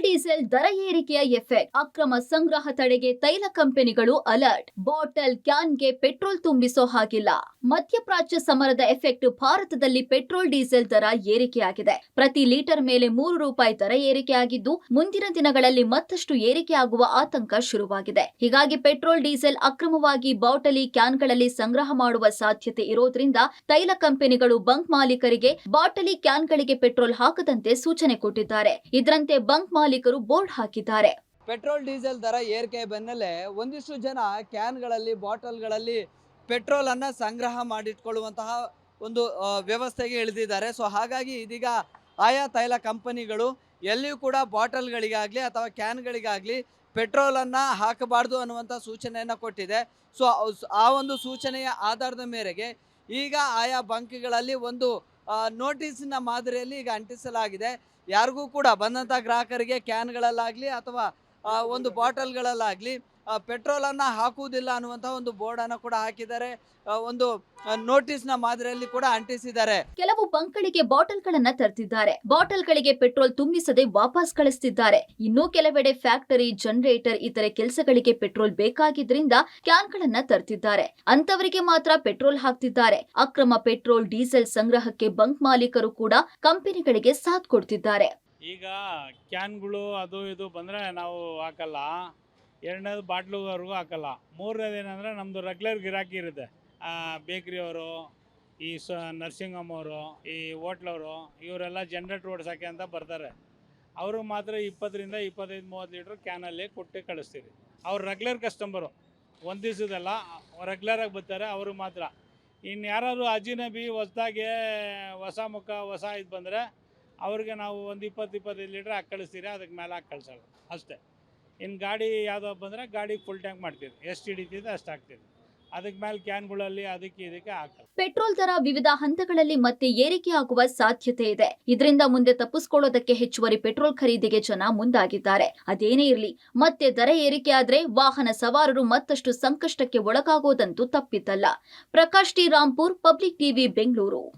Diesel ದರ ಏರಿಕೆಯ effect. ಅಕ್ರಮ ಸಂಗ್ರಹ ತಡೆಗೆ ತೈಲ ಕಂಪನಿಗಳು ಅಲರ್ಟ್. ಬಾಟಲ್ ಕ್ಯಾನ್ಗೆ ಪೆಟ್ರೋಲ್ ತುಂಬಿಸೋ ಹಾಗಿಲ್ಲ. ಮಧ್ಯಪ್ರಾಚ್ಯ ಸಮರದ ಎಫೆಕ್ಟ್. ಭಾರತದಲ್ಲಿ ಪೆಟ್ರೋಲ್ ಡೀಸೆಲ್ ದರ ಏರಿಕೆಯಾಗಿದೆ. ಪ್ರತಿ ಲೀಟರ್ ಮೇಲೆ ₹3 ದರ ಏರಿಕೆಯಾಗಿದ್ದು, ಮುಂದಿನ ದಿನಗಳಲ್ಲಿ ಮತ್ತಷ್ಟು ಏರಿಕೆಯಾಗುವ ಆತಂಕ ಶುರುವಾಗಿದೆ. ಹೀಗಾಗಿ ಪೆಟ್ರೋಲ್ ಡೀಸೆಲ್ ಅಕ್ರಮವಾಗಿ ಬಾಟಲಿ ಕ್ಯಾನ್ಗಳಲ್ಲಿ ಸಂಗ್ರಹ ಮಾಡುವ ಸಾಧ್ಯತೆ ಇರೋದ್ರಿಂದ ತೈಲ ಕಂಪನಿಗಳು ಬಂಕ್ ಮಾಲೀಕರಿಗೆ ಬಾಟಲಿ ಕ್ಯಾನ್ಗಳಿಗೆ ಪೆಟ್ರೋಲ್ ಹಾಕದಂತೆ ಸೂಚನೆ ಕೊಟ್ಟಿದ್ದಾರೆ. ಇದರಂತೆ ಬಂಕ್ ಮಾಲೀಕರು ಬೋರ್ಡ್ ಹಾಕಿದ್ದಾರೆ. ಪೆಟ್ರೋಲ್ ಡೀಸೆಲ್ ದರ ಏರಿಕೆ ಬೆನ್ನಲ್ಲೇ ಒಂದಿಷ್ಟು ಜನ ಕ್ಯಾನ್ಗಳಲ್ಲಿ ಬಾಟಲ್ಗಳಲ್ಲಿ ಪೆಟ್ರೋಲ್ ಅನ್ನ ಸಂಗ್ರಹ ಮಾಡಿಟ್ಕೊಳ್ಳುವಂತಹ ಒಂದು ವ್ಯವಸ್ಥೆಗೆ ಇಳಿದಿದ್ದಾರೆ. ಸೊ ಹಾಗಾಗಿ ಇದೀಗ ಆಯಾ ತೈಲ ಕಂಪನಿಗಳು ಎಲ್ಲಿಯೂ ಕೂಡ ಬಾಟಲ್ಗಳಿಗಾಗಲಿ ಅಥವಾ ಕ್ಯಾನ್ಗಳಿಗಾಗಲಿ ಪೆಟ್ರೋಲನ್ನು ಹಾಕಬಾರ್ದು ಅನ್ನುವಂಥ ಸೂಚನೆಯನ್ನು ಕೊಟ್ಟಿದೆ. ಸೊ ಆ ಒಂದು ಸೂಚನೆಯ ಆಧಾರದ ಮೇರೆಗೆ ಈಗ ಆಯಾ ಬಂಕ್ಗಳಲ್ಲಿ ಒಂದು ನೋಟಿಸಿನ ಮಾದರಿಯಲ್ಲಿ ಈಗ ಅಂಟಿಸಲಾಗಿದೆ. ಯಾರಿಗೂ ಕೂಡ ಬಂದಂಥ ಗ್ರಾಹಕರಿಗೆ ಕ್ಯಾನ್ಗಳಲ್ಲಾಗಲಿ ಅಥವಾ ಒಂದು ಬಾಟಲ್ಗಳಲ್ಲಾಗಲಿ ಪೆಟ್ರೋಲನ್ನು ಹಾಕುವುದಿಲ್ಲ ಅನ್ನುವಂಥ ಒಂದು ಬೋರ್ಡನ್ನು ಕೂಡ ಹಾಕಿದ್ದಾರೆ. ಒಂದು ನೋಟಿಸ್ನ ಮಾದರಿಯಲ್ಲಿ ಕೂಡ ಅಂಟಿಸಿದ್ದಾರೆ. ಕೆಲವು ಬಂಕ್ಗಳಿಗೆ ಬಾಟಲ್ಗಳನ್ನ ತರ್ತಿದ್ದಾರೆ. ಬಾಟಲ್ಗಳಿಗೆ ಪೆಟ್ರೋಲ್ ತುಂಬಿಸದೆ ವಾಪಸ್ ಕಳಿಸ್ತಿದ್ದಾರೆ. ಇನ್ನೂ ಕೆಲವೆಡೆ ಫ್ಯಾಕ್ಟರಿ, ಜನರೇಟರ್ ಇತರೆ ಕೆಲಸಗಳಿಗೆ ಪೆಟ್ರೋಲ್ ಬೇಕಾಗಿದ್ರಿಂದ ಕ್ಯಾನ್ಗಳನ್ನ ತರ್ತಿದ್ದಾರೆ. ಅಂತವರಿಗೆ ಮಾತ್ರ ಪೆಟ್ರೋಲ್ ಹಾಕ್ತಿದ್ದಾರೆ. ಅಕ್ರಮ ಪೆಟ್ರೋಲ್ ಡೀಸೆಲ್ ಸಂಗ್ರಹಕ್ಕೆ ಬಂಕ್ ಮಾಲೀಕರು ಕೂಡ ಕಂಪನಿಗಳಿಗೆ ಸಾಥ್ ಕೊಡ್ತಿದ್ದಾರೆ. ಈಗ ಕ್ಯಾನ್ಗಳು ಅದು ಇದು ಬಂದರೆ ನಾವು ಹಾಕಲ್ಲ. ಎರಡನೇದು ಬಾಟ್ಲುವರೆಗೂ ಹಾಕಲ್ಲ. ಮೂರನೇದು ಏನಂದರೆ ನಮ್ಮದು ರೆಗ್ಯುಲರ್ ಗಿರಾಕಿ ಇರುತ್ತೆ. ಬೇಕ್ರಿಯವರು, ಈ ನರ್ಸಿಂಗ್ ಹೋಮ್ ಅವರು, ಈ ಹೋಟ್ಲವರು, ಇವರೆಲ್ಲ ಜನರೇಟ್ರ್ ಓಡಿಸೋಕ್ಕೆ ಅಂತ ಬರ್ತಾರೆ. ಅವರು ಮಾತ್ರ 20 ರಿಂದ 25-30 ಲೀಟ್ರ್ ಕ್ಯಾನಲ್ಲಿ ಕೊಟ್ಟು ಕಳಿಸ್ತೀವಿ. ಅವ್ರು ರೆಗ್ಯುಲರ್ ಕಸ್ಟಮರು, ಒಂದು ದಿವಸದಲ್ಲ ರೆಗ್ಯುಲರಾಗಿ ಬರ್ತಾರೆ. ಅವರು ಮಾತ್ರ. ಇನ್ನು ಯಾರಾದರೂ ಅಜಿನಬಿ ಹೊಸದಾಗೆ ಹೊಸ ಮುಖ ಹೊಸ ಇದು ಬಂದರೆ ಅವ್ರಿಗೆ ನಾವು ಒಂದು 20-25 ಲೀಟ್ರ್ ಹಾಕಿ ಕಳಿಸ್ತೀರಿ. ಅದಕ್ಕೆ ಮೇಲೆ ಹಾಕಿ ಕಳಿಸಲ್ಲ ಅಷ್ಟೇ. ಇನ್ನು ಗಾಡಿ ಯಾವುದೋ ಬಂದರೆ ಗಾಡಿಗೆ ಫುಲ್ ಟ್ಯಾಂಕ್ ಮಾಡ್ತೀವಿ. ಎಷ್ಟು ಹಿಡಿತಿದೆ ಅಷ್ಟು ಹಾಕ್ತೀವಿ. ಅದಕ್ಕೆ ಮೇಲೆ ಕ್ಯಾನ್ಗಳಲ್ಲಿ ಅದಕ್ಕೆ ಇದಕ್ಕೆ ಹಾಕಲ್ಲ. ಪೆಟ್ರೋಲ್ ದರ ವಿವಿಧ ಹಂತಗಳಲ್ಲಿ ಮತ್ತೆ ಏರಿಕೆಯಾಗುವ ಸಾಧ್ಯತೆ ಇದೆ. ಇದರಿಂದ ಮುಂದೆ ತಪ್ಪಿಸಿಕೊಳ್ಳೋದಕ್ಕೆ ಹೆಚ್ಚುವರಿ ಪೆಟ್ರೋಲ್ ಖರೀದಿಗೆ ಜನ ಮುಂದಾಗಿದ್ದಾರೆ. ಅದೇನೇ ಇರಲಿ, ಮತ್ತೆ ದರ ಏರಿಕೆಯಾದ್ರೆ ವಾಹನ ಸವಾರರು ಮತ್ತಷ್ಟು ಸಂಕಷ್ಟಕ್ಕೆ ಒಳಗಾಗೋದಂತೂ ತಪ್ಪಿದ್ದಲ್ಲ. Prakash T. Rampur, public TV, Bengaluru.